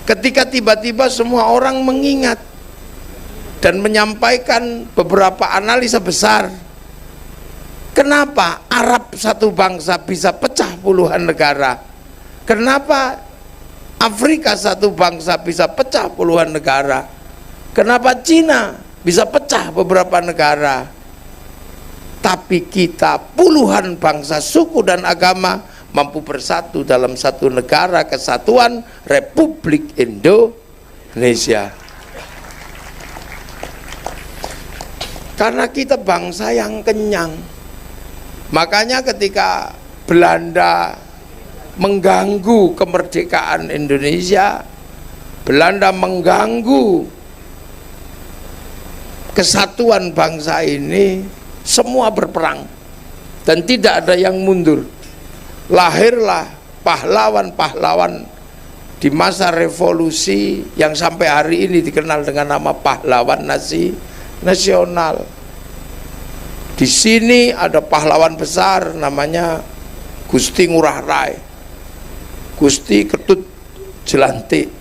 ketika tiba-tiba semua orang mengingat dan menyampaikan beberapa analisa besar, kenapa Arab satu bangsa bisa pecah puluhan negara, kenapa Afrika satu bangsa bisa pecah puluhan negara, kenapa Cina bisa pecah beberapa negara, tapi kita puluhan bangsa, suku dan agama mampu bersatu dalam satu negara kesatuan Republik Indonesia. Karena kita bangsa yang kenyang. Makanya ketika Belanda mengganggu kemerdekaan Indonesia, Belanda mengganggu kesatuan bangsa ini, semua berperang dan tidak ada yang mundur. Lahirlah pahlawan-pahlawan di masa revolusi yang sampai hari ini dikenal dengan nama pahlawan nasional. Di sini ada pahlawan besar namanya Gusti Ngurah Rai, Gusti Ketut Jelantik,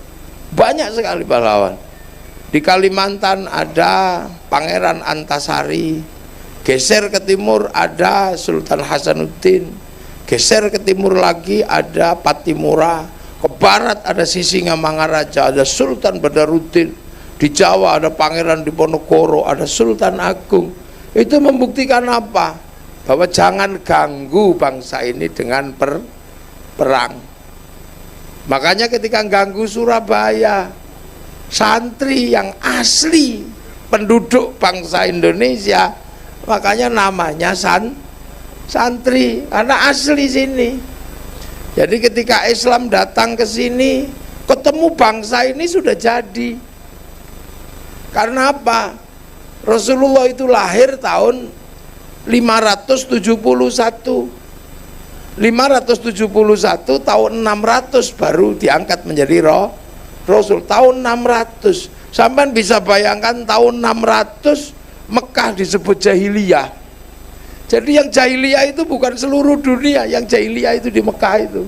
banyak sekali pahlawan. Di Kalimantan ada Pangeran Antasari, geser ke timur ada Sultan Hasanuddin, geser ke timur lagi ada Patimura, ke barat ada Sisingamangaraja, ada Sultan Badarudin, di Jawa ada Pangeran Diponegoro, ada Sultan Agung. Itu membuktikan apa? Bahwa jangan ganggu bangsa ini dengan perang. Makanya ketika ganggu Surabaya, santri yang asli penduduk bangsa Indonesia, makanya namanya santri, karena asli sini. Jadi ketika Islam datang ke sini, ketemu bangsa ini sudah jadi. Karena apa? Rasulullah itu lahir tahun 571. 571 tahun 600 baru diangkat menjadi Rasul. Tahun 600. Sampai bisa bayangkan tahun 600 Mekah disebut jahiliyah. Jadi yang jahiliyah itu bukan seluruh dunia, yang jahiliyah itu di Mekah itu.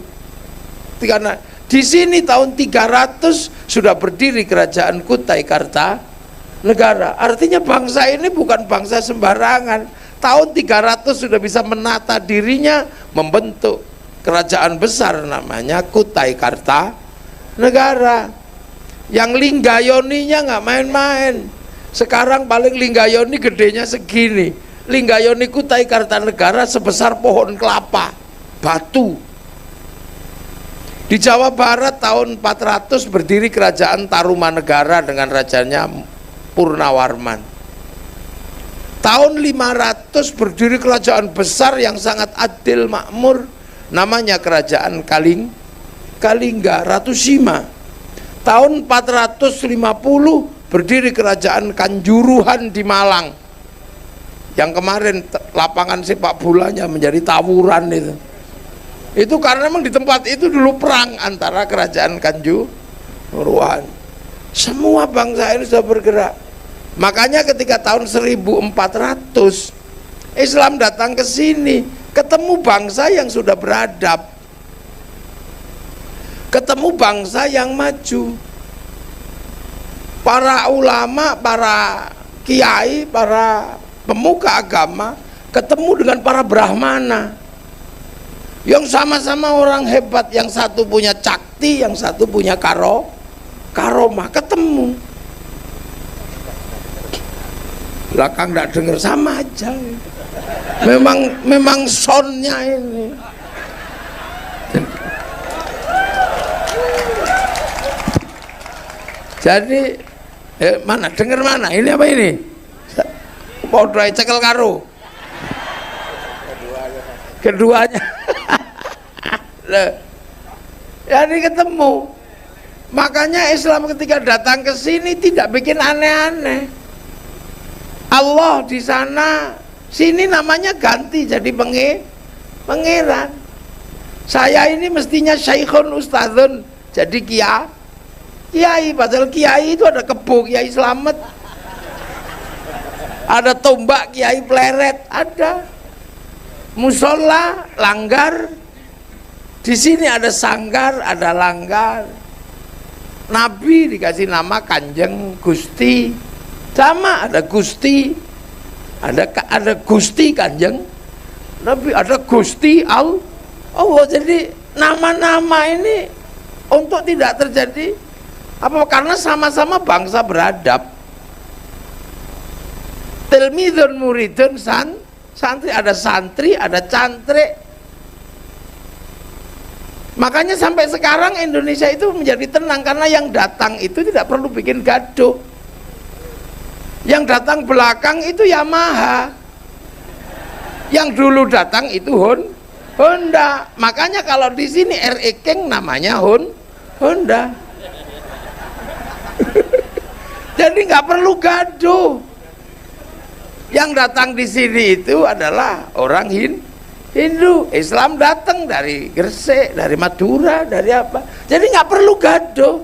Karena di sini tahun 300 sudah berdiri kerajaan Kutai Kartanegara. Artinya bangsa ini bukan bangsa sembarangan. Tahun 300 sudah bisa menata dirinya, membentuk kerajaan besar namanya Kutai Kartanegara. Yang Linggayoninya nggak main-main. Sekarang paling Linggayoni gedenya segini. Linggayoni Kutai Kartanegara sebesar pohon kelapa, batu. Di Jawa Barat tahun 400 berdiri kerajaan Tarumanegara dengan rajanya Purnawarman. Tahun 500 berdiri kerajaan besar yang sangat adil makmur, namanya kerajaan Kalingga, Ratu Sima. Tahun 450 berdiri kerajaan Kanjuruhan di Malang, yang kemarin lapangan sepak bolanya menjadi tawuran itu karena memang di tempat itu dulu perang antara kerajaan Kanjuruhan. Semua bangsa ini sudah bergerak. Makanya ketika tahun 1400 Islam datang ke sini, ketemu bangsa yang sudah beradab, ketemu bangsa yang maju, para ulama, para kiai, para pemuka agama ketemu dengan para brahmana yang sama-sama orang hebat, yang satu punya cakti, yang satu punya karomah, ketemu. Belakang tidak dengar, sama aja. Memang soundnya ini. Jadi mana dengar mana? Ini apa ini? Podrai cekel karo keduanya. Jadi ketemu. Makanya Islam ketika datang ke sini tidak bikin aneh-aneh. Allah di sana, sini namanya ganti jadi pangeran. Saya ini mestinya syekhun ustadzun, jadi kiai, padahal kiai itu ada kebo Kiai Slamet, ada tombak Kiai Pleret, ada musola, langgar. Di sini ada sanggar, ada langgar. Nabi dikasih nama Kanjeng Gusti, sama ada Gusti, ada Gusti Kanjeng Nabi, ada Gusti Allah. Jadi nama-nama ini untuk tidak terjadi apa, karena sama-sama bangsa beradab. Tilmidun muridun santri, ada santri, ada cantrik. Makanya sampai sekarang Indonesia itu menjadi tenang, karena yang datang itu tidak perlu bikin gaduh. Yang datang belakang itu Yamaha, yang dulu datang itu Honda. Makanya kalau di sini RE King namanya Honda. Jadi nggak perlu gaduh. Yang datang di sini itu adalah orang Hindu, Islam datang dari Gresik, dari Madura, dari apa. Jadi nggak perlu gaduh.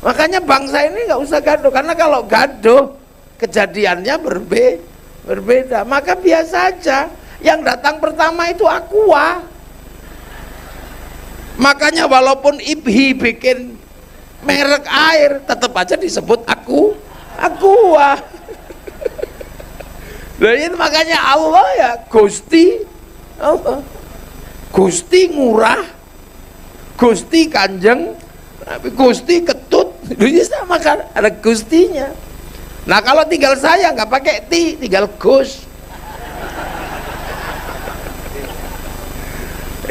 Makanya bangsa ini nggak usah gaduh, karena kalau gaduh kejadiannya berbeda. Maka biasa aja. Yang datang pertama itu Aqua. Makanya walaupun IPHI bikin merek air, tetap aja disebut Aqua. Nah itu makanya Allah ya Gusti Allah. Gusti ngurah, Gusti Kanjeng, Gusti Ketut, itu sama kan, ada Gustinya. Nah kalau tinggal saya nggak pakai ti, tinggal Gus.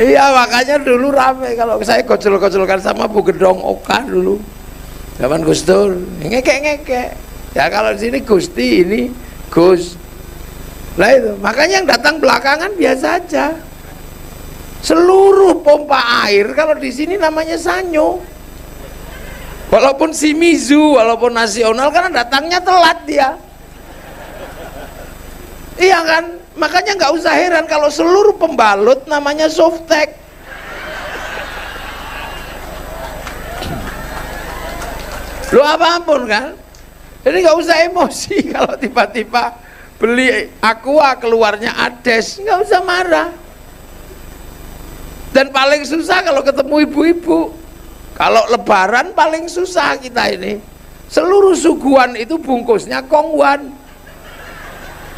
Iya makanya dulu rame kalau saya gocol-gocolkan sama Bu Gedong Oka dulu, zaman Gus Dur, ngekek. Ya kalau di sini Gusti, ini Gus. Lah itu, makanya yang datang belakangan biasa aja. Seluruh pompa air kalau di sini namanya Sanyo. Walaupun Shimizu, walaupun nasional, karena datangnya telat dia. Iya kan? Makanya nggak usah heran kalau seluruh pembalut namanya Softtek. Lo apapun kan? Jadi nggak usah emosi kalau tiba-tiba beli Aqua keluarnya Ades, nggak usah marah. Dan paling susah kalau ketemu ibu-ibu, kalau lebaran paling susah kita ini, seluruh suguhan itu bungkusnya kongwan,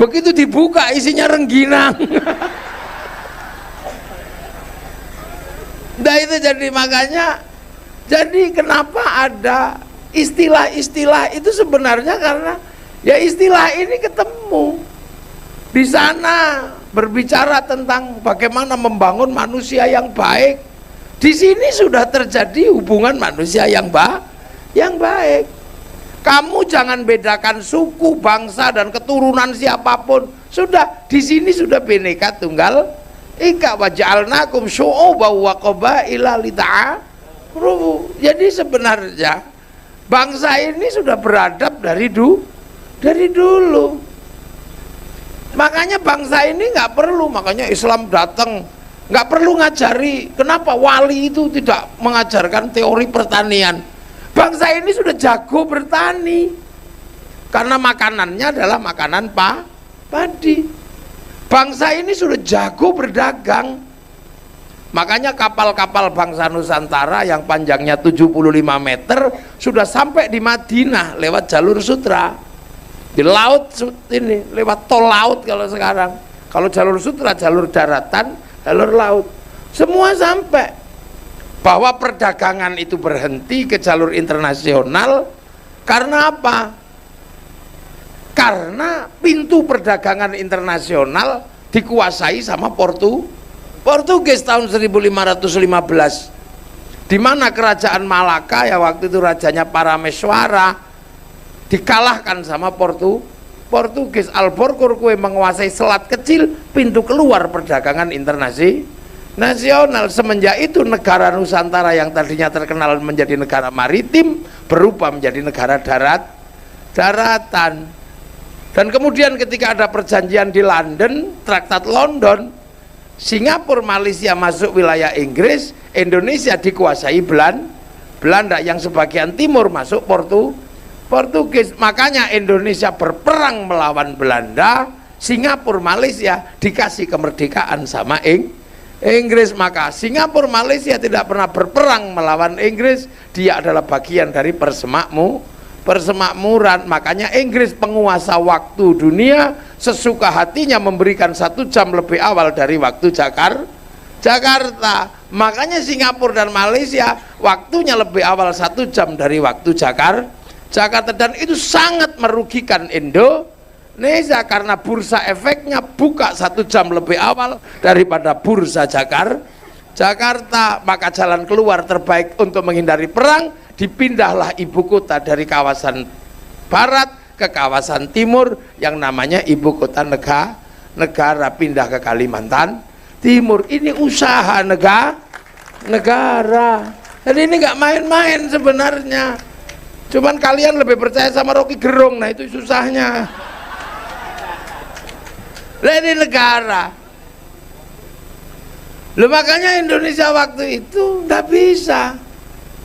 begitu dibuka isinya rengginang. Nah itu jadi makanya, jadi kenapa ada istilah-istilah itu sebenarnya karena ya istilah ini ketemu di sana, berbicara tentang bagaimana membangun manusia yang baik. Di sini sudah terjadi hubungan manusia yang baik. Kamu jangan bedakan suku, bangsa dan keturunan siapapun. Sudah di sini sudah Bhinneka Tunggal Ika, wa ja'alnakum syu'uban wa qabaila lita'arufu. Jadi sebenarnya bangsa ini sudah beradab dari dulu. Makanya bangsa ini nggak perlu, makanya Islam datang nggak perlu ngajari. Kenapa wali itu tidak mengajarkan teori pertanian? Bangsa ini sudah jago bertani karena makanannya adalah makanan padi. Bangsa ini sudah jago berdagang. Makanya kapal-kapal bangsa Nusantara yang panjangnya 75 meter sudah sampai di Madinah lewat jalur sutra. Di laut ini lewat tol laut kalau sekarang. Kalau jalur sutra, jalur daratan, jalur laut, semua sampai. Bahwa perdagangan itu berhenti ke jalur internasional karena apa? Karena pintu perdagangan internasional dikuasai sama Portugis tahun 1515, di mana kerajaan Malaka ya waktu itu rajanya Parameswara dikalahkan sama Portugis. Albuquerque menguasai selat kecil, pintu keluar perdagangan internasional. Semenjak itu negara Nusantara yang tadinya terkenal menjadi negara maritim berubah menjadi negara daratan. Dan kemudian ketika ada perjanjian di London, Traktat London, Singapura, Malaysia masuk wilayah Inggris, Indonesia dikuasai Belanda, yang sebagian timur masuk Portugis. Makanya Indonesia berperang melawan Belanda, Singapura, Malaysia dikasih kemerdekaan sama Inggris. Maka Singapura, Malaysia tidak pernah berperang melawan Inggris. Dia adalah bagian dari persemakmuran. Makanya Inggris penguasa waktu dunia, sesuka hatinya memberikan 1 jam lebih awal dari waktu Jakarta. Makanya Singapura dan Malaysia waktunya lebih awal 1 jam dari waktu Jakarta, dan itu sangat merugikan Indonesia karena bursa efeknya buka 1 jam lebih awal daripada bursa Jakarta. Maka jalan keluar terbaik untuk menghindari perang, dipindahlah ibu kota dari kawasan barat ke kawasan timur yang namanya ibu kota negara, pindah ke Kalimantan Timur. Ini usaha negara. Jadi ini nggak main-main sebenarnya. Cuman kalian lebih percaya sama Rocky Gerung, nah itu susahnya. Nah, ini negara. Loh, makanya Indonesia waktu itu nggak bisa.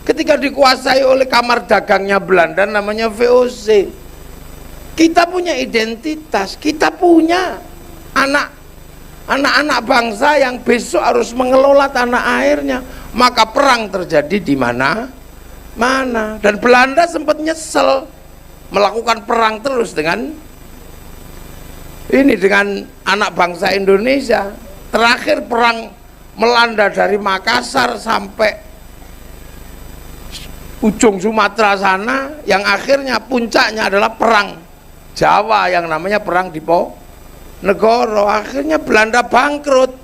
Ketika dikuasai oleh kamar dagangnya Belanda namanya VOC. Kita punya identitas, kita punya anak-anak bangsa yang besok harus mengelola tanah airnya. Maka perang terjadi di mana? Dan Belanda sempat nyesel melakukan perang terus dengan anak bangsa Indonesia. Terakhir perang melanda dari Makassar sampai ujung Sumatera sana, yang akhirnya puncaknya adalah perang Jawa yang namanya perang Diponegoro. Akhirnya Belanda bangkrut,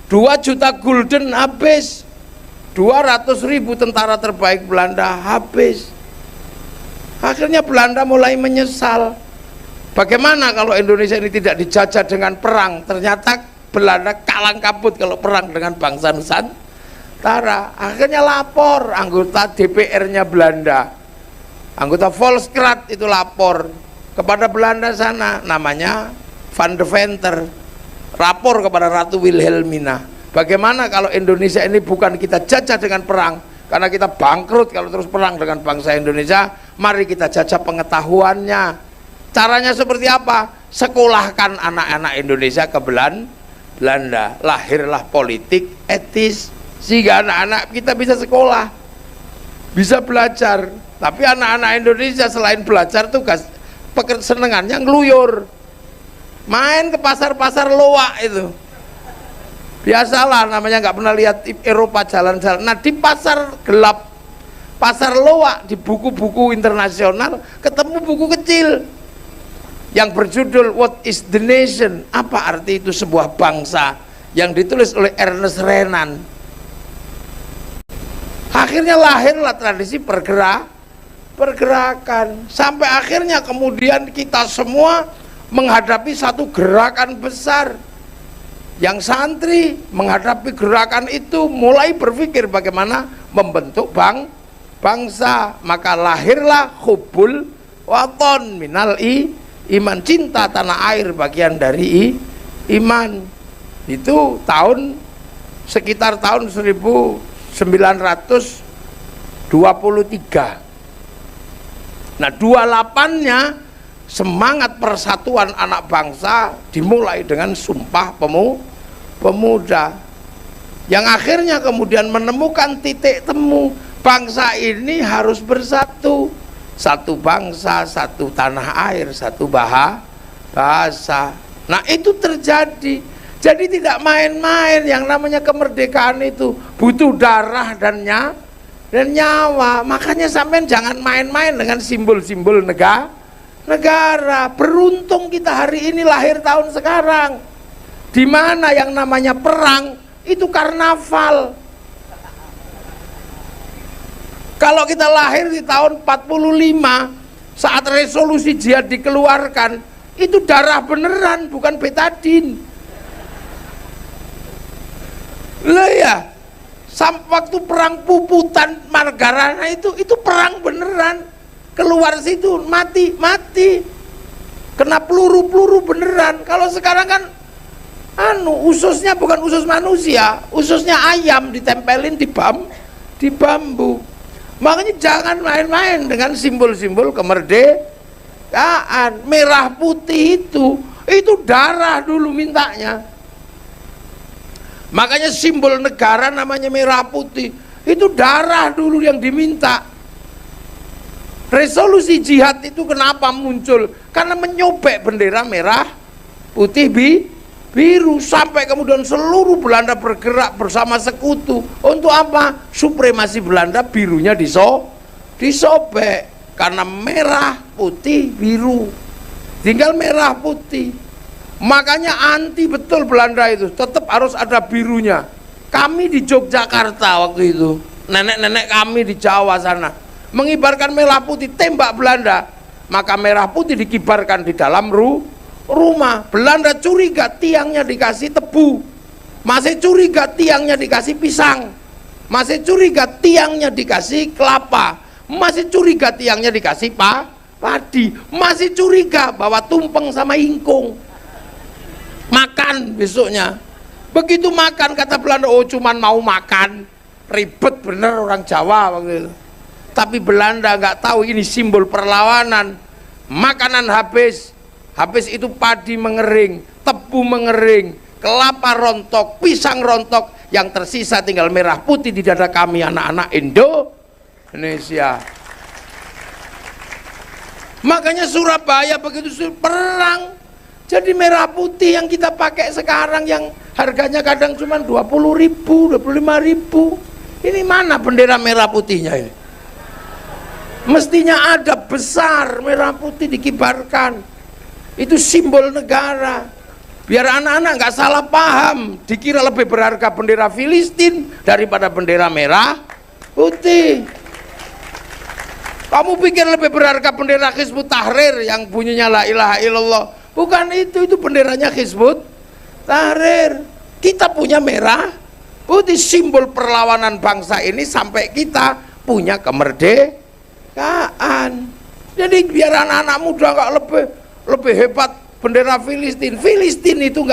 2 juta gulden habis, 200.000 tentara terbaik Belanda habis. Akhirnya Belanda mulai menyesal, bagaimana kalau Indonesia ini tidak dijajah dengan perang. Ternyata Belanda kalang kabut kalau perang dengan bangsa Nusantara. Akhirnya lapor anggota DPR-nya Belanda, anggota Volkskrant itu lapor kepada Belanda sana, namanya Van de Venter, lapor kepada Ratu Wilhelmina, bagaimana kalau Indonesia ini bukan kita jajah dengan perang, karena kita bangkrut kalau terus perang dengan bangsa Indonesia. Mari kita jajah pengetahuannya. Caranya seperti apa? Sekolahkan anak-anak Indonesia ke Belanda. Lahirlah politik etis, sehingga anak-anak kita bisa sekolah, bisa belajar. Tapi anak-anak Indonesia selain belajar, tugas senengannya ngeluyur, main ke pasar-pasar loak itu. Biasalah, namanya nggak pernah lihat Eropa jalan-jalan. Nah, di pasar gelap, pasar loak, di buku-buku internasional ketemu buku kecil yang berjudul What is the Nation? Apa arti itu sebuah bangsa, yang ditulis oleh Ernest Renan. Akhirnya lahirlah tradisi pergerakan, sampai akhirnya kemudian kita semua menghadapi satu gerakan besar. Yang santri menghadapi gerakan itu mulai berpikir bagaimana membentuk bangsa. Maka lahirlah hubbul waton minal iman, cinta tanah air bagian dari iman. Itu sekitar tahun 1923. Nah, 28-nya semangat persatuan anak bangsa dimulai dengan Sumpah Pemuda, yang akhirnya kemudian menemukan titik temu. Bangsa ini harus bersatu, satu bangsa, satu tanah air, satu bahasa. Nah, itu terjadi. Jadi tidak main-main. Yang namanya kemerdekaan itu butuh darah dan nyawa. Makanya sampean jangan main-main dengan simbol-simbol negara. Beruntung kita hari ini lahir tahun sekarang, di mana yang namanya perang itu karnaval. Kalau kita lahir di tahun 45 saat resolusi jihad dikeluarkan, itu darah beneran, bukan betadin. Lah ya, waktu perang Puputan Margarana itu perang beneran. Keluar situ mati, kena peluru beneran. Kalau sekarang kan ususnya bukan usus manusia, ususnya ayam ditempelin di bambu. Makanya jangan main-main dengan simbol-simbol kemerdekaan. Merah putih itu darah dulu mintanya. Makanya simbol negara namanya merah putih. Itu darah dulu yang diminta. Resolusi jihad itu kenapa muncul? Karena menyobek bendera merah putih biru, sampai kemudian seluruh Belanda bergerak bersama sekutu. Untuk apa? Supremasi Belanda, birunya disobek. Karena merah putih biru, tinggal merah putih. Makanya anti betul Belanda itu, tetap harus ada birunya. Kami di Yogyakarta waktu itu, nenek-nenek kami di Jawa sana mengibarkan merah putih, tembak Belanda, maka merah putih dikibarkan di dalam rumah. Belanda curiga tiangnya dikasih tebu, masih curiga tiangnya dikasih pisang, masih curiga tiangnya dikasih kelapa, masih curiga tiangnya dikasih padi, masih curiga bahwa tumpeng sama ingkung. Makan besoknya, begitu makan kata Belanda, oh cuman mau makan, ribet bener orang Jawa waktu itu. Tapi Belanda nggak tahu ini simbol perlawanan. Makanan habis itu padi mengering, tebu mengering, kelapa rontok, pisang rontok, yang tersisa tinggal merah putih di dada kami anak-anak Indonesia. Makanya Surabaya begitu perang, jadi merah putih yang kita pakai sekarang yang harganya kadang cuma 20.000, 25.000. Ini mana bendera merah putihnya ini? Mestinya ada besar merah putih dikibarkan. Itu simbol negara. Biar anak-anak nggak salah paham, dikira lebih berharga bendera Filistin daripada bendera merah putih. Kamu pikir lebih berharga bendera Hizbut Tahrir yang bunyinya la ilaha illallah? Bukan itu benderanya Hizbut Tahrir. Kita punya merah putih, simbol perlawanan bangsa ini sampai kita punya kemerdekaan. Jadi biar anak-anak muda nggak lebih hebat bendera Filistin. Filistin itu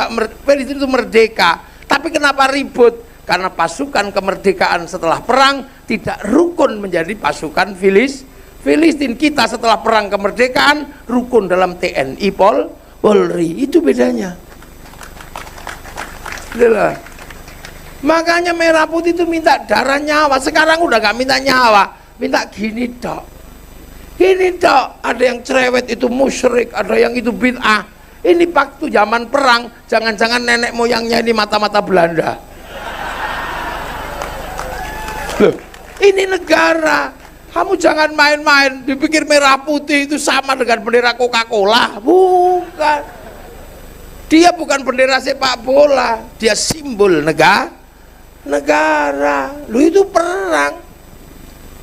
Filistin itu merdeka. Tapi kenapa ribut? Karena pasukan kemerdekaan setelah perang tidak rukun menjadi pasukan Filistin. Kita setelah perang kemerdekaan rukun dalam TNI Polri. Itu bedanya. Itulah. Makanya merah putih itu minta darah nyawa. Sekarang udah nggak minta nyawa, minta gini dok. Gini dok, ada yang cerewet itu musyrik, ada yang itu bid'ah. Ini waktu zaman perang, jangan-jangan nenek moyangnya ini mata-mata Belanda. Loh, ini negara. Kamu jangan main-main, dipikir merah putih itu sama dengan bendera Coca-Cola. Bukan. Dia bukan bendera sepak bola, dia simbol negara. Lu itu perang.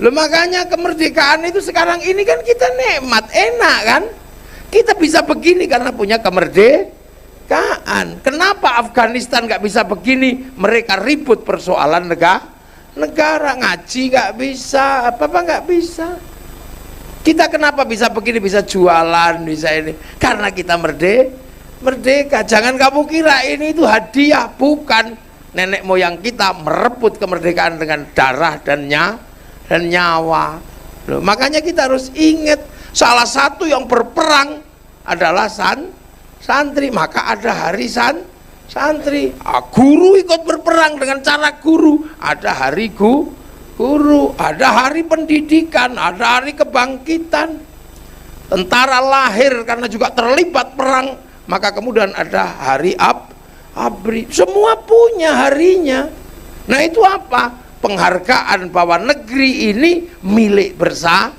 Loh, makanya kemerdekaan itu sekarang ini kan kita nikmat, enak kan? Kita bisa begini karena punya kemerdekaan. Kenapa Afghanistan nggak bisa begini? Mereka ribut persoalan negara, ngaji nggak bisa, apa-apa nggak bisa. Kita kenapa bisa begini, bisa jualan, bisa ini? Karena kita merdeka. Jangan kamu kira ini itu hadiah, bukan. Nenek moyang kita merebut kemerdekaan dengan darah dan nyawa. Loh, makanya kita harus ingat, salah satu yang berperang adalah santri. Maka ada hari santri. Guru ikut berperang dengan cara guru. Ada hari guru, ada hari pendidikan, ada hari kebangkitan. Tentara lahir karena juga terlibat perang, maka kemudian ada hari ABRI. Semua punya harinya. Nah itu apa? Penghargaan bahwa negeri ini milik bersama.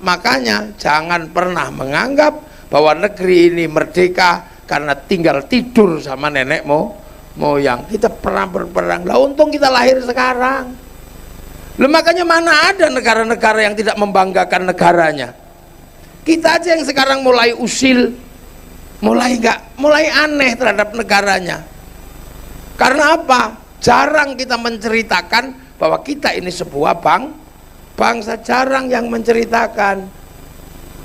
Makanya jangan pernah menganggap bahwa negeri ini merdeka karena tinggal tidur sama nenek moyang. Kita pernah berperang. Lah untung kita lahir sekarang. Lah makanya mana ada negara-negara yang tidak membanggakan negaranya. Kita aja yang sekarang mulai usil, mulai aneh terhadap negaranya. Karena apa? Jarang kita menceritakan bahwa kita ini sebuah bangsa, jarang yang menceritakan.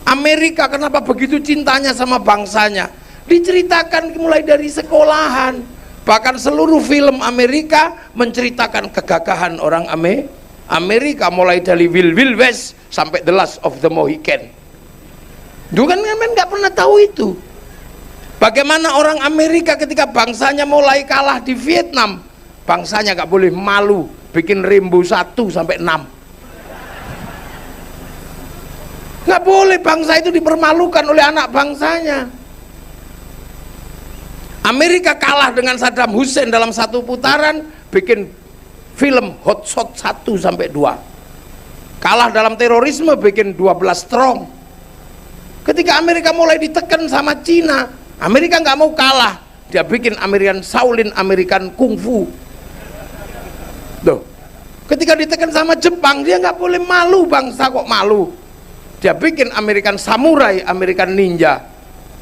Amerika kenapa begitu cintanya sama bangsanya? Diceritakan mulai dari sekolahan. Bahkan seluruh film Amerika menceritakan kegagahan orang Amerika, mulai dari Wild West sampai The Last of the Mohican. Dulu kan nggak pernah tahu itu. Bagaimana orang Amerika ketika bangsanya mulai kalah di Vietnam, bangsanya gak boleh malu bikin Rambo 1 sampai 6. Gak boleh bangsa itu dipermalukan oleh anak bangsanya. Amerika kalah dengan Saddam Hussein dalam satu putaran, bikin film Hot Shot 1 sampai 2. Kalah dalam terorisme, bikin 12 Strong. Ketika Amerika mulai ditekan sama Cina, Amerika nggak mau kalah, dia bikin American Shaolin, American Kung Fu. Tuh. Ketika ditekan sama Jepang, dia nggak boleh malu, bangsa kok malu. Dia bikin American Samurai, American Ninja.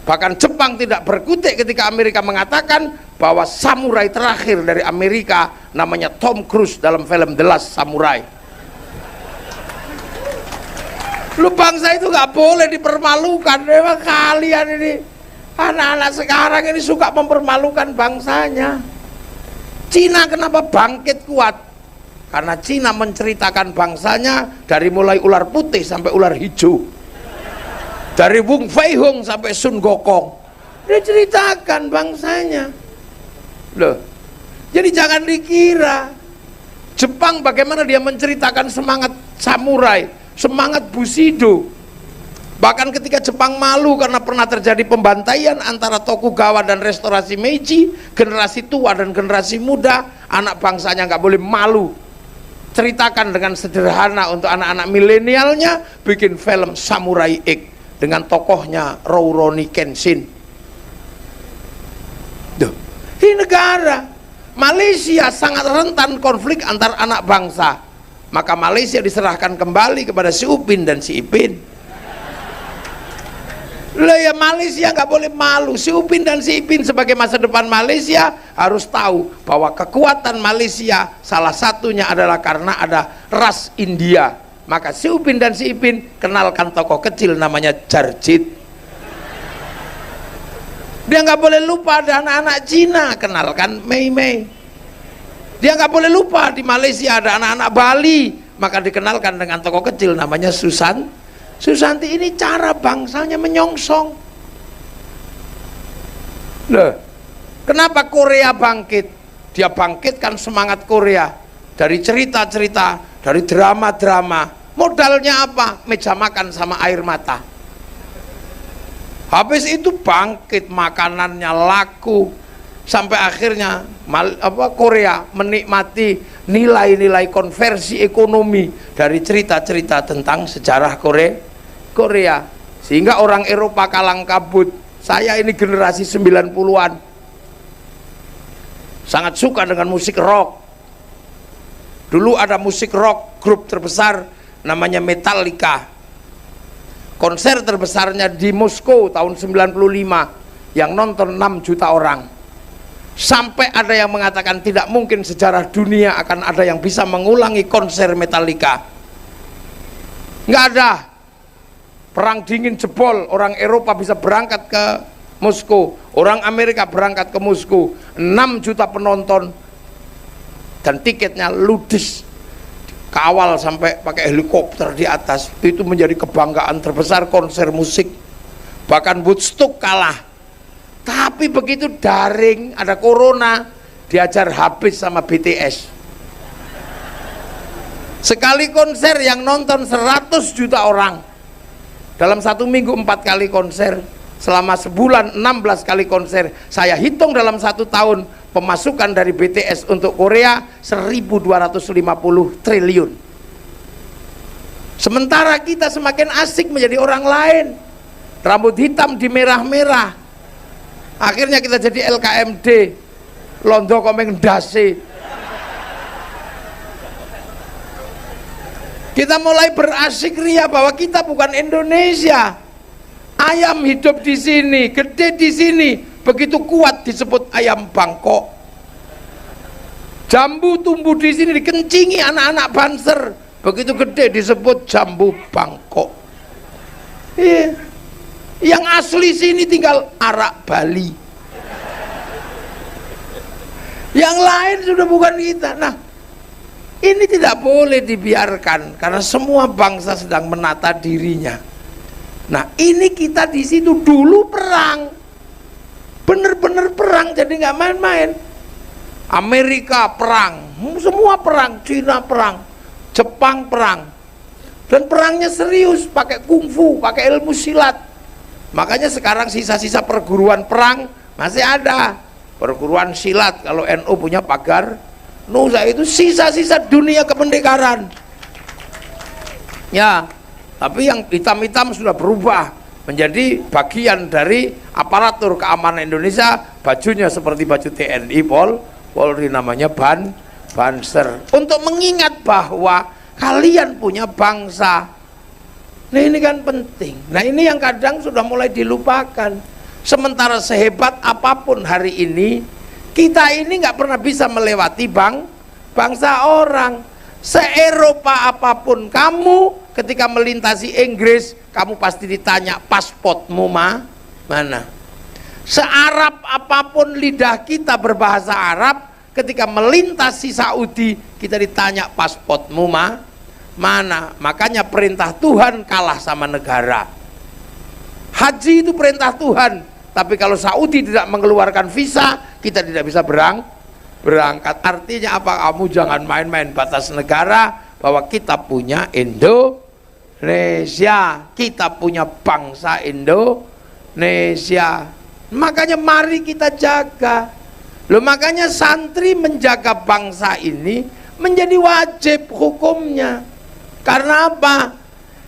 Bahkan Jepang tidak berkutik ketika Amerika mengatakan bahwa samurai terakhir dari Amerika namanya Tom Cruise dalam film The Last Samurai. Lu bangsa itu nggak boleh dipermalukan. Memang kalian ini anak-anak sekarang ini suka mempermalukan bangsanya. Cina kenapa bangkit kuat? Karena Cina menceritakan bangsanya dari mulai ular putih sampai ular hijau, dari Wung Fei Hung sampai Sun Gokong. Dia ceritakan bangsanya. Loh, jadi jangan dikira Jepang bagaimana dia menceritakan semangat samurai, semangat Bushido. Bahkan ketika Jepang malu karena pernah terjadi pembantaian antara Tokugawa dan restorasi Meiji, generasi tua dan generasi muda, anak bangsanya nggak boleh malu. Ceritakan dengan sederhana untuk anak-anak milenialnya, bikin film Samurai X dengan tokohnya Rurouni Kenshin. Duh, ini negara Malaysia sangat rentan konflik antar anak bangsa. Maka Malaysia diserahkan kembali kepada si Upin dan si Ipin. Lah ya, Malaysia nggak boleh malu. Si Upin dan si Ipin sebagai masa depan Malaysia harus tahu bahwa kekuatan Malaysia salah satunya adalah karena ada ras India. Maka si Upin dan si Ipin kenalkan tokoh kecil namanya Jarjit. Dia nggak boleh lupa ada anak-anak Cina, kenalkan Mei Mei. Dia nggak boleh lupa di Malaysia ada anak-anak Bali, maka dikenalkan dengan tokoh kecil namanya Susanti. Ini cara bangsanya menyongsong. Loh, kenapa Korea bangkit? Dia bangkitkan semangat Korea dari cerita-cerita, dari drama-drama. Modalnya apa? Meja makan sama air mata. Habis itu bangkit, makanannya laku, sampai akhirnya Korea menikmati nilai-nilai konversi ekonomi dari cerita-cerita tentang sejarah Korea, sehingga orang Eropa kalang kabut. Saya ini generasi 90-an, sangat suka dengan musik rock. Dulu ada musik rock, grup terbesar namanya Metallica. Konser terbesarnya di Moskow tahun 95 yang nonton 6 juta orang. Sampai ada yang mengatakan tidak mungkin sejarah dunia akan ada yang bisa mengulangi konser Metallica. Nggak ada. Perang dingin jebol, orang Eropa bisa berangkat ke Moskow, orang Amerika berangkat ke Moskow, 6 juta penonton, dan tiketnya ludes, kawal sampai pakai helikopter di atas. Itu menjadi kebanggaan terbesar konser musik. Bahkan Woodstock kalah. Tapi begitu daring, ada corona, diajar habis sama BTS. Sekali konser yang nonton 100 juta orang. Dalam satu minggu 4 kali konser, selama sebulan 16 kali konser. Saya hitung dalam 1 tahun pemasukan dari BTS untuk Korea 1.250 triliun. Sementara kita semakin asik menjadi orang lain, rambut hitam di merah-merah. Akhirnya kita jadi LKMD, londo komeng dasi. Kita mulai berasik ria bahwa kita bukan Indonesia. Ayam hidup di sini, gede di sini, begitu kuat disebut ayam Bangkok. Jambu tumbuh di sini dikencingi anak-anak Banser, begitu gede disebut jambu Bangkok. Iya. Yang asli sini tinggal arak Bali. Yang lain sudah bukan kita. Nah, ini tidak boleh dibiarkan karena semua bangsa sedang menata dirinya. Nah, ini kita di situ dulu perang. bener-bener perang, jadi nggak main-main. Amerika perang, semua perang, Cina perang, Jepang perang, dan perangnya serius, pakai kungfu, pakai ilmu silat. Makanya sekarang sisa-sisa perguruan perang masih ada, perguruan silat. Kalau NU punya pagar Nusa, itu sisa-sisa dunia kependekaan. Ya, tapi yang hitam-hitam sudah berubah menjadi bagian dari aparatur keamanan Indonesia. Bajunya seperti baju TNI, Polri, namanya Banser, untuk mengingat bahwa kalian punya bangsa. Nah ini kan penting. Nah ini yang kadang sudah mulai dilupakan. Sementara sehebat apapun hari ini, kita ini nggak pernah bisa melewati bangsa orang. Se-Eropa apapun kamu, ketika melintasi Inggris, kamu pasti ditanya pasportmu mana. Se-Arab apapun lidah kita berbahasa Arab, ketika melintasi Saudi, kita ditanya pasportmu mana. Makanya perintah Tuhan kalah sama negara. Haji itu perintah Tuhan, tapi kalau Saudi tidak mengeluarkan visa, kita tidak bisa berangkat. Artinya apa? Kamu jangan main-main batas negara, bahwa kita punya Indonesia, kita punya bangsa Indonesia. Makanya mari kita jaga. Loh, makanya santri menjaga bangsa ini menjadi wajib hukumnya. Karena apa?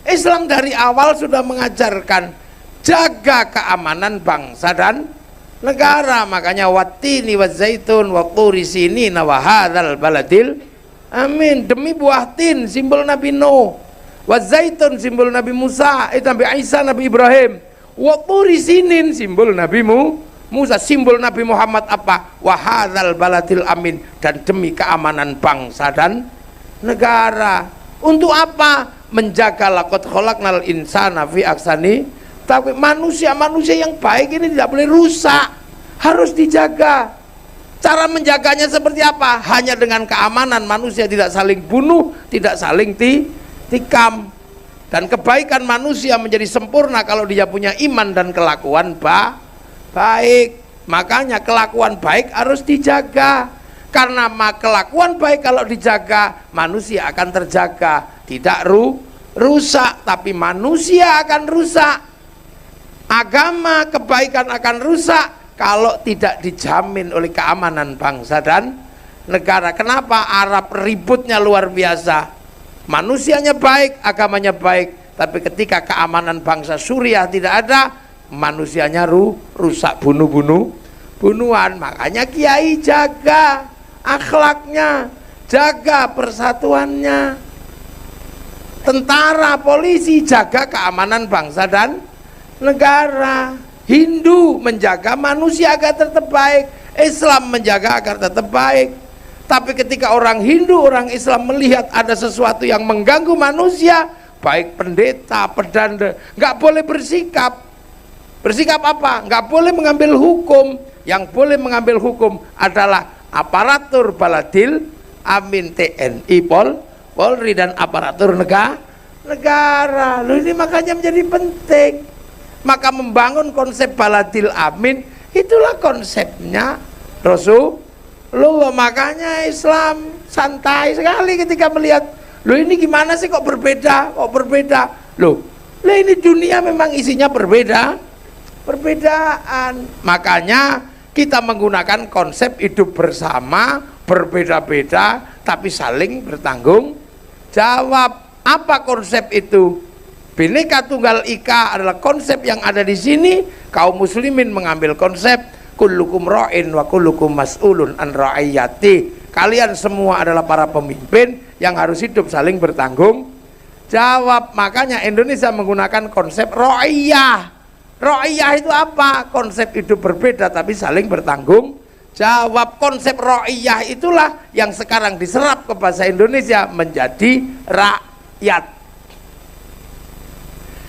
Islam dari awal sudah mengajarkan jaga keamanan bangsa dan negara. Makanya wattini wazzaitun wa turi sinina wa hadzal baladil amin. Demi buah tin, simbol Nabi Nuh, wazzaitun simbol Nabi Musa, Nabi Isa, Nabi Ibrahim, wa turi sinin simbol Nabi Musa, simbol Nabi Muhammad apa? Wa hadzal baladil amin, dan demi keamanan bangsa dan negara. Untuk apa? Menjaga laqad khalaqnal insana fi ahsani. Tapi manusia yang baik ini tidak boleh rusak, harus dijaga. Cara menjaganya seperti apa? Hanya dengan keamanan, manusia tidak saling bunuh, tidak saling tikam. Dan kebaikan manusia menjadi sempurna kalau dia punya iman dan kelakuan baik. Makanya kelakuan baik harus dijaga. Karena kelakuan baik kalau dijaga, manusia akan terjaga, tidak rusak, tapi manusia akan rusak. Agama kebaikan akan rusak kalau tidak dijamin oleh keamanan bangsa dan negara. Kenapa? Arab ributnya luar biasa, manusianya baik, agamanya baik, tapi ketika keamanan bangsa Suriah tidak ada, manusianya rusak, bunuhan. Makanya kiai jaga akhlaknya, jaga persatuannya. Tentara, polisi jaga keamanan bangsa dan negara. Hindu menjaga manusia agar tetap baik, Islam menjaga agar tetap baik. Tapi ketika orang Hindu, orang Islam melihat ada sesuatu yang mengganggu manusia, baik pendeta, pedanda, nggak boleh bersikap. Bersikap apa? Nggak boleh mengambil hukum. Yang boleh mengambil hukum adalah aparatur baladil amin, TNI, Polri, dan aparatur negara. Loh, ini makanya menjadi penting. Maka membangun konsep baladil amin, itulah konsepnya Rasulullah. Makanya Islam santai sekali ketika melihat, loh ini gimana sih kok berbeda. Loh ini dunia memang isinya perbedaan. Makanya kita menggunakan konsep hidup bersama, berbeda-beda tapi saling bertanggung jawab. Apa konsep itu? Bhinneka Tunggal Ika adalah konsep yang ada di sini. Kaum muslimin mengambil konsep kullukum ra'in wa kullukum mas'ulun an ra'iyati. Kalian semua adalah para pemimpin yang harus hidup saling bertanggung jawab. Makanya Indonesia menggunakan konsep ra'iyah. Ra'iyah itu apa? Konsep hidup berbeda tapi saling bertanggung jawab. Konsep ra'iyah itulah yang sekarang diserap ke bahasa Indonesia menjadi rakyat.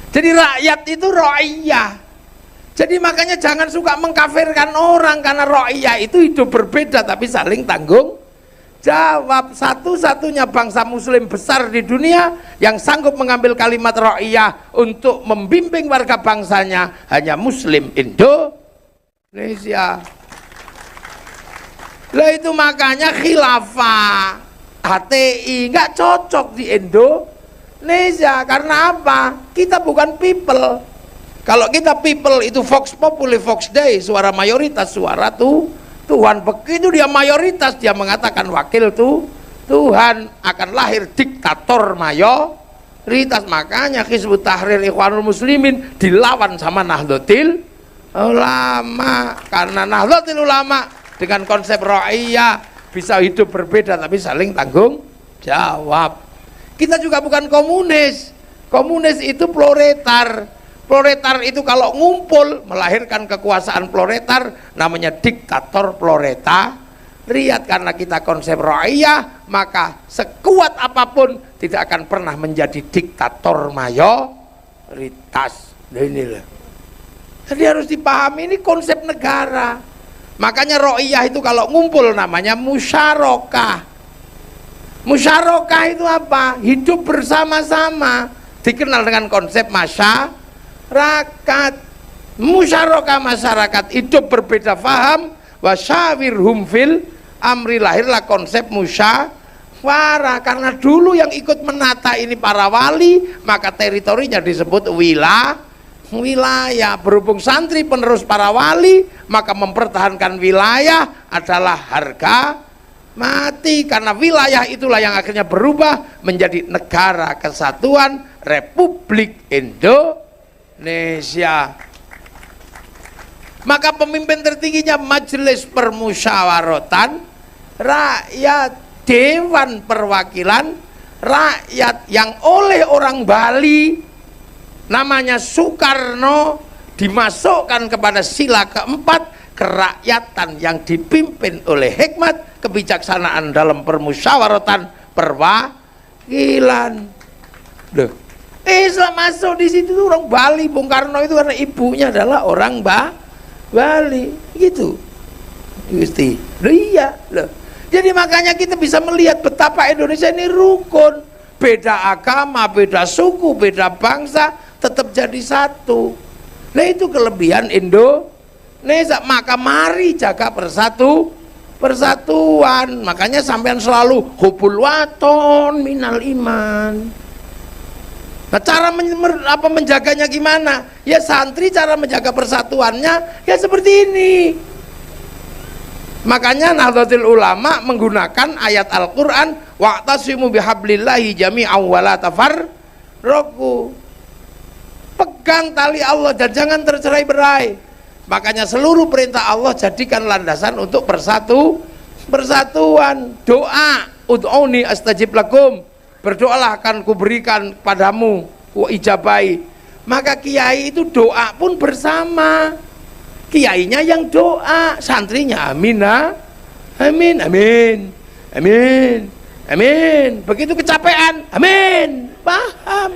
Jadi rakyat itu ra'iyah. Jadi makanya jangan suka mengkafirkan orang, karena ra'iyah itu hidup berbeda tapi saling tanggung jawab. Satu-satunya bangsa muslim besar di dunia yang sanggup mengambil kalimat ra'iyah untuk membimbing warga bangsanya hanya Muslim Indonesia. Indonesia. Lah itu makanya khilafah HTI nggak cocok di Indonesia. Karena apa? Kita bukan people. Kalau kita people itu vox populi vox dei, suara mayoritas, suara tuh Tuhan. Begitu dia mayoritas, dia mengatakan wakil tuh Tuhan, akan lahir diktator mayoritas. Makanya Hizbut Tahrir Ikhwanul Muslimin dilawan sama Nahdlatul Ulama. Karena Nahdlatul Ulama dengan konsep ra'iyah bisa hidup berbeda tapi saling tanggung jawab. Kita juga bukan komunis. Komunis itu proletar. Proletar itu kalau ngumpul melahirkan kekuasaan proletar, namanya diktator proletariat. Karena kita konsep ra'iyah, maka sekuat apapun tidak akan pernah menjadi diktator mayoritas. Nah inilah. Jadi harus dipahami, ini konsep negara. Makanya ra'iyah itu kalau ngumpul namanya musyarakah. Musyarakah itu apa? Hidup bersama-sama. Dikenal dengan konsep masyarakat. Musyarakah masyarakat, hidup berbeda faham. Wasyawirhum fil amri, lahirlah konsep musyawarah. Karena dulu yang ikut menata ini para wali, maka teritorinya disebut wilayah. Berhubung santri penerus para wali, maka mempertahankan wilayah adalah harga mati. Karena wilayah itulah yang akhirnya berubah menjadi Negara Kesatuan Republik Indonesia. Maka pemimpin tertingginya Majelis Permusyawaratan Rakyat, Dewan Perwakilan Rakyat, yang oleh orang Bali namanya Soekarno, dimasukkan kepada sila keempat, kerakyatan yang dipimpin oleh hikmat kebijaksanaan dalam permusyawaratan perwakilan. Loh, Islam masuk di situ tuh orang Bali. Bung Karno itu karena ibunya adalah orang Bali, gitu. Gusti. Loh iya, loh. Jadi makanya kita bisa melihat betapa Indonesia ini rukun. Beda agama, beda suku, beda bangsa, tetap jadi satu. Nah itu kelebihan Indonesia. Maka mari jaga persatuan. Makanya sampean selalu hubul waton minal iman. Nah cara menjaganya gimana? Ya santri cara menjaga persatuannya ya seperti ini. Makanya Nahdlatul Ulama menggunakan ayat Al-Quran, wa'tasimu bihablillahi jami'an wa la tafarraqu. Pegang tali Allah dan jangan tercerai-berai. Makanya seluruh perintah Allah jadikan landasan untuk persatuan. Doa, ud'uni astajib lakum, berdoalah akan kuberikan padamu, wa ijabai. Maka kiai itu doa pun bersama. Kiainya yang doa, santrinya amin, amin, amin, amin, amin. Begitu kecapean, amin, paham,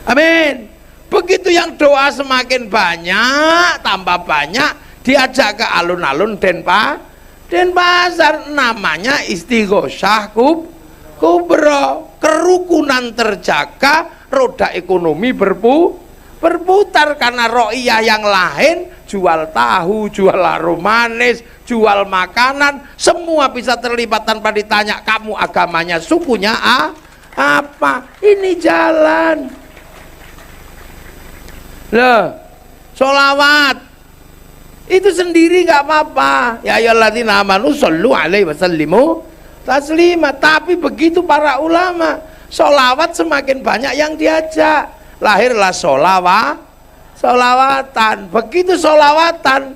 amin. Begitu yang doa semakin banyak, tambah banyak, diajak ke alun-alun Denpasar, namanya istighosah kubro, kerukunan terjaga, roda ekonomi berputar. Karena ro'iyah yang lain jual tahu, jual laru manis, jual makanan, semua bisa terlibat tanpa ditanya kamu agamanya, sukunya apa. Ini jalan loh. Sholawat itu sendiri nggak apa-apa, ya ayyuhalladzina amanu shollu alaihi wasallimu taslima. Tapi begitu para ulama, sholawat semakin banyak yang diajak, lahirlah sholawatan. Begitu sholawatan,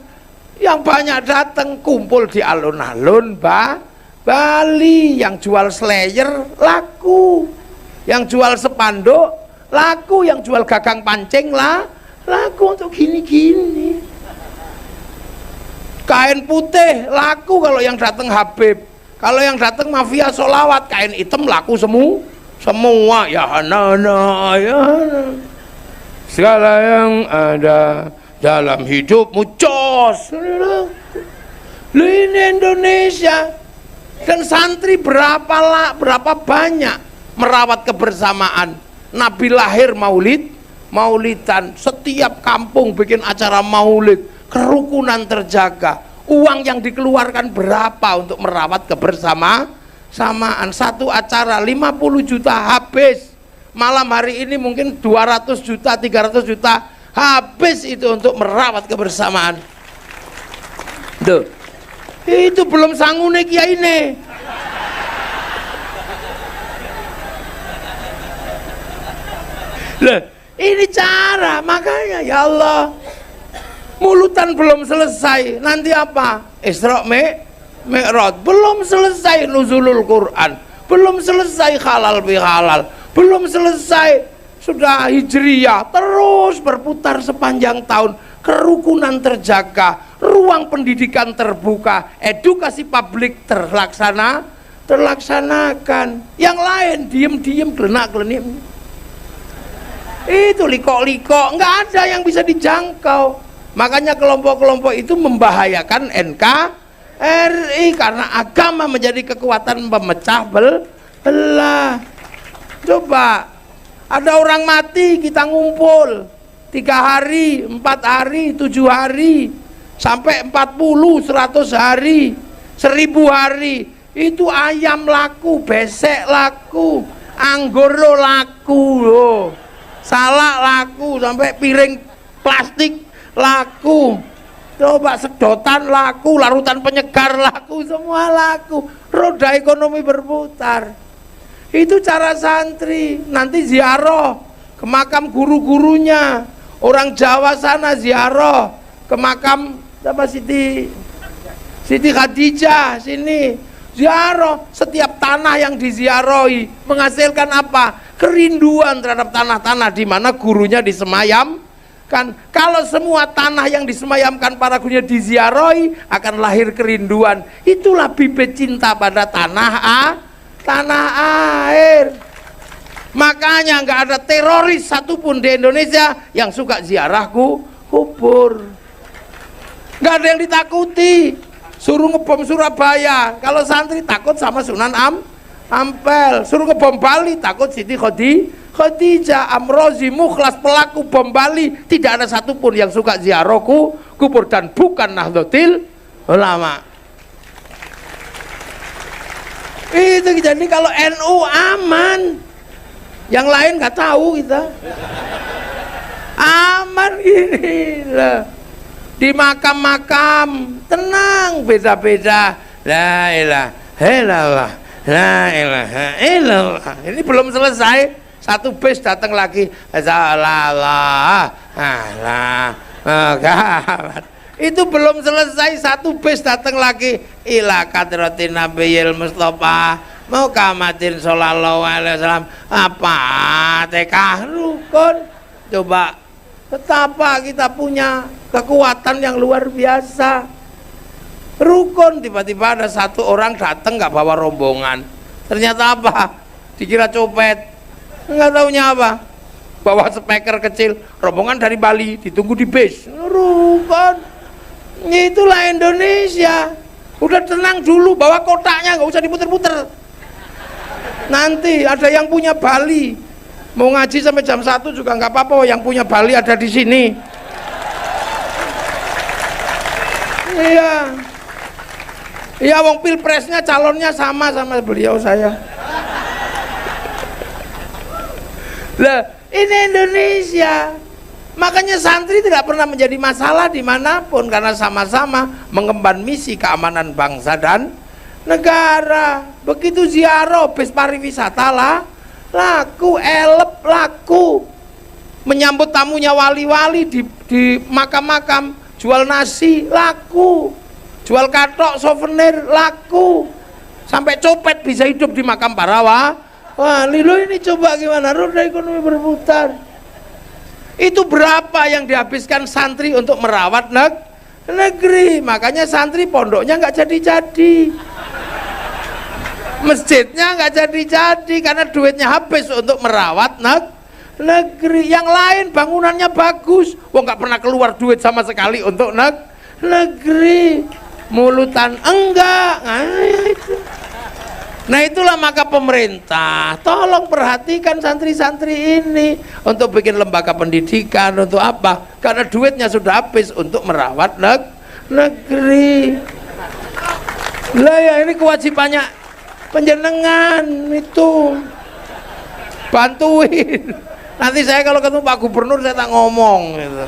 yang banyak datang kumpul di alun-alun Bali. Yang jual slayer laku, yang jual spanduk laku, yang jual gagang pancing laku. Untuk gini-gini kain putih laku kalau yang datang Habib. Kalau yang datang mafia sholawat, kain hitam laku semua. Ya hana, ya hana. Segala yang ada dalam hidupmu cos. Ini Indonesia. Dan santri berapa banyak merawat kebersamaan. Nabi lahir maulidan, setiap kampung bikin acara maulid, kerukunan terjaga. Uang yang dikeluarkan berapa untuk merawat kebersamaan. Satu acara 50 juta habis. Malam hari ini mungkin 200 juta, 300 juta habis itu untuk merawat kebersamaan. Tuh. Itu belum sangune kiai ini. Loh, ini cara, makanya ya Allah. Mulutan belum selesai, nanti apa? Isra Mi'raj belum selesai, nuzulul Quran belum selesai, halal bihalal belum selesai, sudah hijriyah terus berputar sepanjang tahun. Kerukunan terjaga, ruang pendidikan terbuka, edukasi publik terlaksanakan. Yang lain diem-diem, gelenak-gelenik. Itu liko-liko, nggak ada yang bisa dijangkau. Makanya kelompok-kelompok itu membahayakan NKRI karena agama menjadi kekuatan pemecah belah. Coba ada orang mati, kita ngumpul 3 hari, 4 hari, 7 hari, sampai 40, 100 hari, 1000 hari. Itu ayam laku, besek laku, anggur lo laku loh, salak laku, sampai piring plastik laku. Coba sedotan laku, larutan penyegar laku, semua laku. Roda ekonomi berputar. Itu cara santri. Nanti ziarah ke makam guru-gurunya. Orang Jawa sana ziarah ke makam apa, Siti Khadijah sini. Ziarah, setiap tanah yang diziarahi menghasilkan apa? Kerinduan terhadap tanah-tanah di mana gurunya disemayam. Kan kalau semua tanah yang disemayamkan para gurunya diziarahi, akan lahir kerinduan. Itulah bibit cinta pada tanah air. Makanya nggak ada teroris satupun di Indonesia yang suka ziarah kubur. Nggak ada yang ditakuti. Suruh ngebom Surabaya, kalau santri takut sama Sunan Ampel. Suruh ngebom Bali, takut Siti Khadijah, Amrozi, Mukhlas, pelaku bom Bali. Tidak ada satupun yang suka ziarah kubur, dan bukan Nahdlatul Ulama. Itu jadi kalau NU aman, yang lain nggak tahu kita. Aman gini lah. Di makam-makam tenang, beda-beda. La ilaha illallah, la ilaha illallah. Ini belum selesai. Satu bis datang lagi, salallah, itu belum selesai. Satu bis datang lagi, ila kadratin nabiyil Mustafa Muhammadin sallallahu alaihi wasallam. Apa tekah rukun? Coba betapa kita punya kekuatan yang luar biasa. Rukun, tiba-tiba ada satu orang datang nggak bawa rombongan. Ternyata apa? Dikira copet. Nggak taunya apa, bawa speaker kecil, rombongan dari Bali, ditunggu di bis. Rukun. Itulah Indonesia. Udah tenang dulu, bawa kotaknya, nggak usah diputer-puter. Nanti ada yang punya Bali, mau ngaji sampai jam 1 juga nggak apa-apa. Yang punya Bali ada di sini. Iya, iya, wong pilpresnya calonnya sama beliau saya. Lah, ini Indonesia. Makanya santri tidak pernah menjadi masalah dimanapun, karena sama-sama mengemban misi keamanan bangsa dan negara. Begitu ziarah, bis pariwisata lah, laku, elep laku. Menyambut tamunya wali-wali di makam-makam, jual nasi laku, jual katok souvenir laku, sampai copet bisa hidup di makam para wali. Lo ini coba gimana, roda ekonomi berputar. Itu berapa yang dihabiskan santri untuk merawat negeri. Makanya santri pondoknya nggak jadi-jadi, masjidnya nggak jadi-jadi, karena duitnya habis untuk merawat negeri. Yang lain bangunannya bagus, wong nggak pernah keluar duit sama sekali untuk negeri. Mulutan enggak. Nah, itu. Nah itulah maka pemerintah tolong perhatikan santri-santri ini untuk bikin lembaga pendidikan, untuk apa? Karena duitnya sudah habis untuk merawat negeri. Lah ya ini kewajibannya penjenengan itu, bantuin. Nanti saya kalau ketemu Pak Gubernur saya tak ngomong gitu.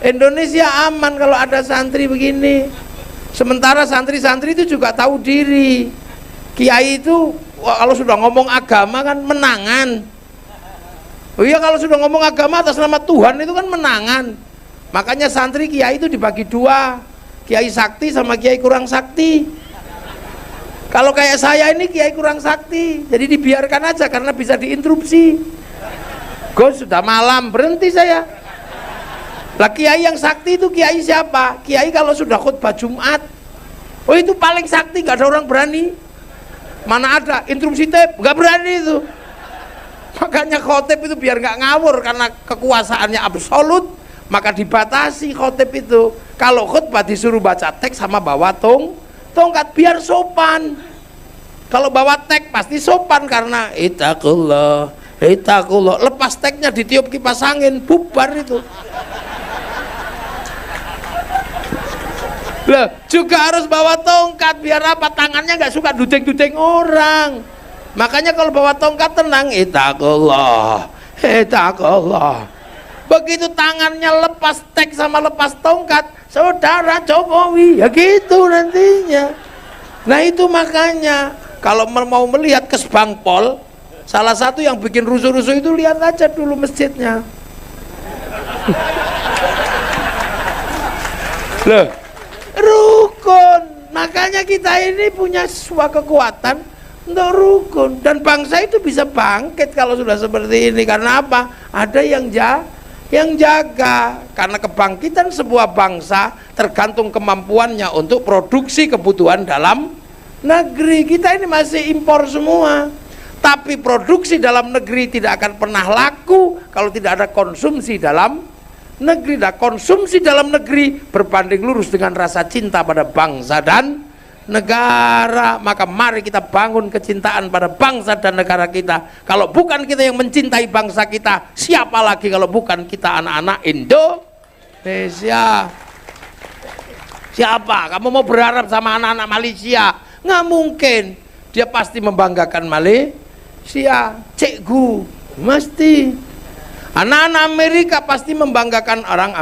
Indonesia aman kalau ada santri begini. Sementara santri-santri itu juga tahu diri. Kiai itu kalau sudah ngomong agama kan menangan. Oh iya, kalau sudah ngomong agama atas nama Tuhan itu kan menangan. Makanya santri kiai itu dibagi dua, kiai sakti sama kiai kurang sakti. Kalau kayak saya ini kiai kurang sakti, jadi dibiarkan aja karena bisa diinterupsi. Gus sudah malam, berhenti saya. Lah kiai yang sakti itu kiai siapa? Kiai kalau sudah khutbah Jumat, oh itu paling sakti, gak ada orang berani. Mana ada interupsi tep, nggak berani itu. Makanya khotib itu biar nggak ngawur karena kekuasaannya absolut, maka dibatasi khotib itu. Kalau khutbah disuruh baca teks sama bawa tongkat biar sopan. Kalau bawa teks pasti sopan karena itakullah, itakullah. Lepas teksnya ditiup kipas angin, bubar itu. Loh, juga harus bawa tongkat biar apa? Tangannya nggak suka dudeng-dudeng orang. Makanya kalau bawa tongkat tenang, itakullah, itakullah. Begitu tangannya lepas teks sama lepas tongkat, saudara Jokowi, ya gitu nantinya. Nah itu makanya kalau mau melihat Kesbangpol, salah satu yang bikin rusuh-rusuh itu lihat aja dulu masjidnya. Loh, rukun. Makanya kita ini punya sebuah kekuatan untuk rukun, dan bangsa itu bisa bangkit kalau sudah seperti ini. Karena apa? Ada yang jaga. Karena kebangkitan sebuah bangsa tergantung kemampuannya untuk produksi kebutuhan dalam negeri. Kita ini masih impor semua, tapi produksi dalam negeri tidak akan pernah laku kalau tidak ada konsumsi dalam negeri. Dan konsumsi dalam negeri berbanding lurus dengan rasa cinta pada bangsa dan negara. Maka mari kita bangun kecintaan pada bangsa dan negara kita. Kalau bukan kita yang mencintai bangsa kita, siapa lagi kalau bukan kita anak-anak Indonesia? Siapa? Kamu mau berharap sama anak-anak Malaysia? Nggak mungkin. Dia pasti membanggakan Malaysia. Cikgu mesti. Anak-anak Amerika pasti membanggakan orang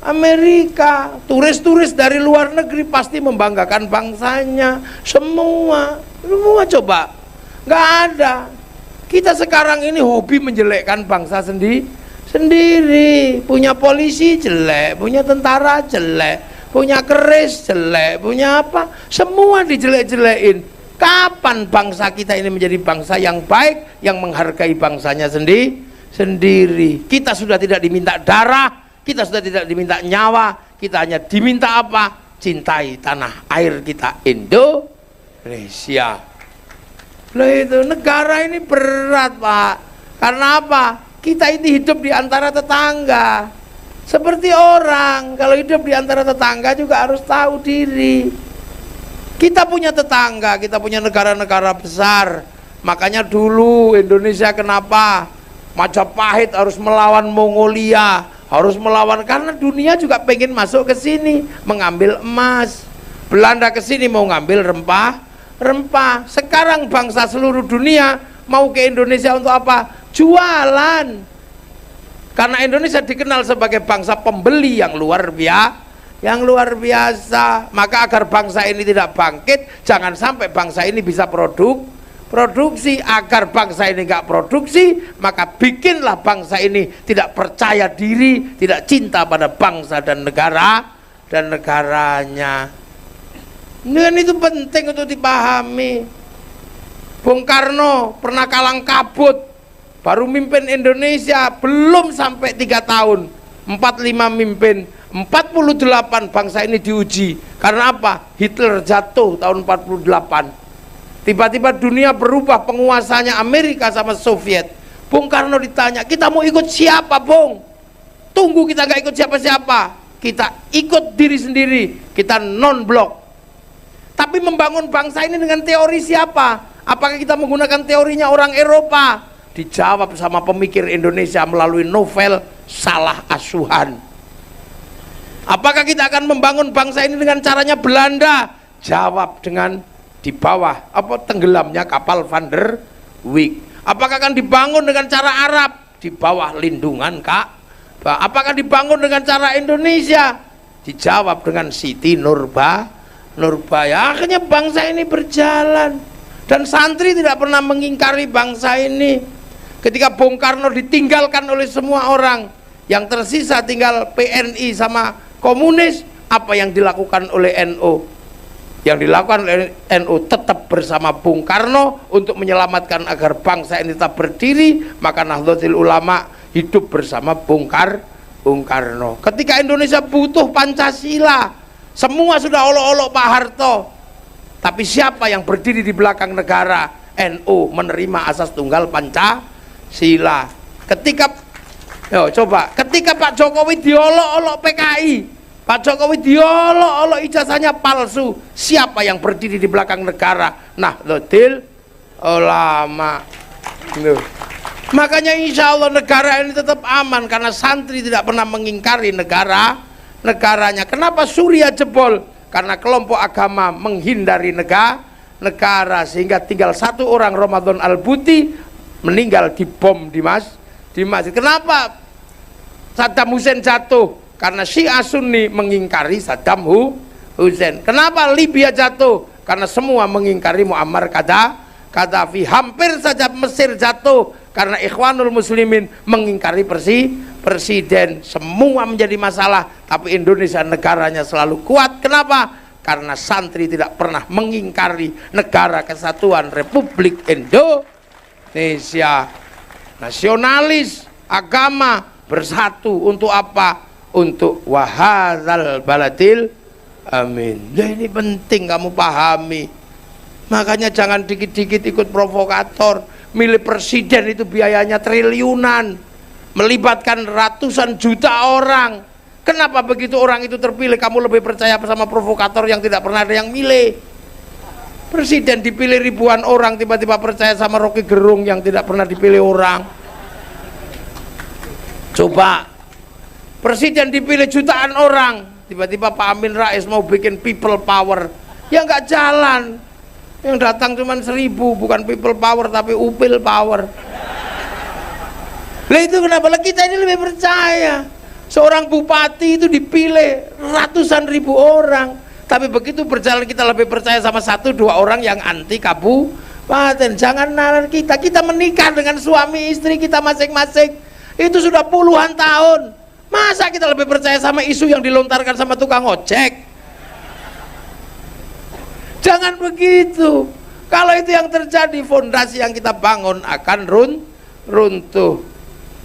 Amerika. Turis-turis dari luar negeri pasti membanggakan bangsanya. Semua coba. Nggak ada. Kita sekarang ini hobi menjelekkan bangsa sendiri. Punya polisi jelek, punya tentara jelek, punya keris jelek, punya apa, semua dijelek-jelekin. Kapan bangsa kita ini menjadi bangsa yang baik, yang menghargai bangsanya sendiri? Kita sudah tidak diminta darah, kita sudah tidak diminta nyawa, kita hanya diminta apa? Cintai tanah air kita Indonesia. Loh, itu negara ini berat, Pak. Karena apa? Kita ini hidup di antara tetangga. Seperti orang kalau hidup di antara tetangga juga harus tahu diri. Kita punya tetangga, kita punya negara-negara besar. Makanya dulu Indonesia kenapa Majapahit harus melawan Mongolia, harus melawan, karena dunia juga pengen masuk ke sini mengambil emas. Belanda ke sini mau ngambil rempah. Sekarang bangsa seluruh dunia mau ke Indonesia untuk apa? Jualan. Karena Indonesia dikenal sebagai bangsa pembeli yang luar biasa. Maka agar bangsa ini tidak bangkit, jangan sampai bangsa ini bisa produksi. Agar bangsa ini nggak produksi, maka bikinlah bangsa ini tidak percaya diri, tidak cinta pada bangsa dan negaranya. Dan itu penting untuk dipahami. Bung Karno pernah kalang kabut, baru mimpin Indonesia belum sampai 3 tahun, 45 mimpin, 48 bangsa ini diuji. Karena apa? Hitler jatuh tahun 48. Tiba-tiba dunia berubah, penguasanya Amerika sama Soviet. Bung Karno ditanya, kita mau ikut siapa, Bung? Tunggu, kita gak ikut siapa-siapa, kita ikut diri sendiri, kita non-blok. Tapi membangun bangsa ini dengan teori siapa? Apakah kita menggunakan teorinya orang Eropa? Dijawab sama pemikir Indonesia melalui novel Salah Asuhan. Apakah kita akan membangun bangsa ini dengan caranya Belanda? Jawab dengan di bawah tenggelamnya kapal Van der Wijk. Apakah akan dibangun dengan cara Arab? Di bawah lindungan Ka'bah. Apakah dibangun dengan cara Indonesia? Dijawab dengan Siti Nurbaya. Akhirnya bangsa ini berjalan, dan santri tidak pernah mengingkari bangsa ini. Ketika Bung Karno ditinggalkan oleh semua orang, yang tersisa tinggal PNI sama komunis, apa yang dilakukan oleh NU? Yang dilakukan oleh NU tetap bersama Bung Karno untuk menyelamatkan agar bangsa ini tetap berdiri. Maka Nahdlatul Ulama hidup bersama Bung Karno. Ketika Indonesia butuh Pancasila, semua sudah olok-olok Pak Harto, tapi siapa yang berdiri di belakang negara? NU menerima asas tunggal Pancasila. Ketika Pak Jokowi diolok-olok PKI, Pak Jokowi diolok-olok ijazahnya palsu, siapa yang berdiri di belakang negara? Nahdlatul Ulama. Makanya insya Allah negara ini tetap aman, karena santri tidak pernah mengingkari negaranya. Kenapa Suriah jebol? Karena kelompok agama menghindari negara, sehingga tinggal satu orang, Ramadan Al-Buti, meninggal dibom di masjid. Kenapa Saddam Hussein jatuh? Karena Syiah Sunni mengingkari Saddam Hussein. Kenapa Libya jatuh? Karena semua mengingkari Muammar Gaddafi. Hampir saja Mesir jatuh karena Ikhwanul Muslimin mengingkari presiden. Semua menjadi masalah, tapi Indonesia negaranya selalu kuat. Kenapa? Karena santri tidak pernah mengingkari negara kesatuan Republik Indonesia. Nasionalis, agama bersatu untuk apa? Untuk wahadzal baladil amin. Ya, ini penting kamu pahami. Makanya jangan dikit-dikit ikut provokator. Milih presiden itu biayanya triliunan, melibatkan ratusan juta orang. Kenapa begitu orang itu terpilih kamu lebih percaya sama provokator yang tidak pernah ada yang milih? Presiden dipilih ribuan orang, tiba-tiba percaya sama Rocky Gerung yang tidak pernah dipilih orang. Coba, presiden dipilih jutaan orang, tiba-tiba Pak Amin Rais mau bikin people power, ya nggak jalan. Yang datang cuma 1000, bukan people power tapi upil power. Lah itu kenapa? Lah kita ini lebih percaya. Seorang bupati itu dipilih ratusan ribu orang, tapi begitu berjalan kita lebih percaya sama 1-2 orang yang anti kabupaten. Jangan nalar kita menikah dengan suami istri kita masing-masing, itu sudah puluhan tahun. Masa kita lebih percaya sama isu yang dilontarkan sama tukang ojek? Jangan begitu. Kalau itu yang terjadi, fondasi yang kita bangun akan runtuh.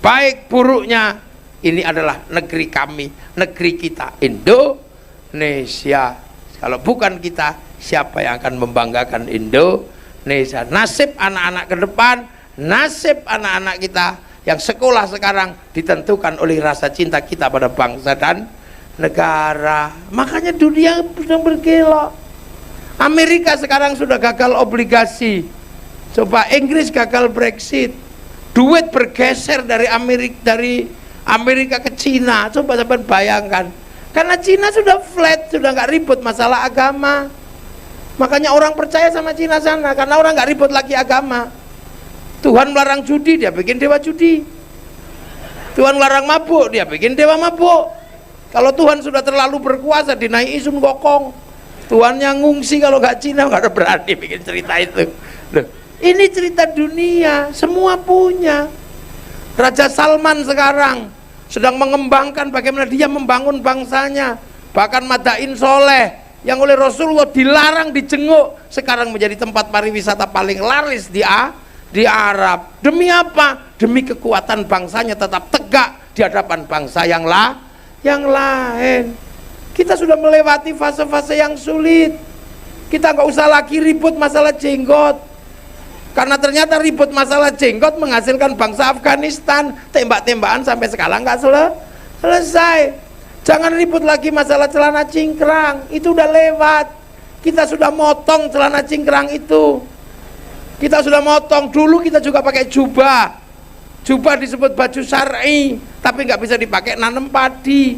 Baik buruknya, ini adalah negeri kami, negeri kita, Indonesia. Kalau bukan kita, siapa yang akan membanggakan Indonesia? Nasib anak-anak ke depan, nasib anak-anak kita yang sekolah sekarang ditentukan oleh rasa cinta kita pada bangsa dan negara. Makanya dunia sedang bergelok. Amerika sekarang sudah gagal obligasi. Coba Inggris gagal Brexit. Duit bergeser dari Amerika ke Cina. Coba bayangkan. Karena Cina sudah flat, sudah nggak ribut masalah agama. Makanya orang percaya sama Cina sana, karena orang nggak ribut lagi agama. Tuhan melarang judi, dia bikin dewa judi. Tuhan melarang mabuk, dia bikin dewa mabuk. Kalau Tuhan sudah terlalu berkuasa, dinaiki Sun Gokong. Tuhannya ngungsi, kalau nggak Cina nggak ada berani bikin cerita itu. Loh, ini cerita dunia, semua punya. Raja Salman sekarang sedang mengembangkan bagaimana dia membangun bangsanya. Bahkan Madain Soleh yang oleh Rasulullah dilarang dijenguk, sekarang menjadi tempat pariwisata paling laris di Arab. Demi apa? Demi kekuatan bangsanya tetap tegak di hadapan bangsa yang lain. Kita sudah melewati fase-fase yang sulit. Kita nggak usah lagi ribut masalah jenggot, karena ternyata ribut masalah jenggot menghasilkan bangsa Afghanistan tembak-tembakan sampai sekarang nggak selesai. Jangan ribut lagi masalah celana cingkrang, itu udah lewat. Kita sudah motong celana cingkrang itu. Kita sudah motong. Dulu kita juga pakai jubah. Jubah disebut baju syar'i, tapi nggak bisa dipakai nanam padi.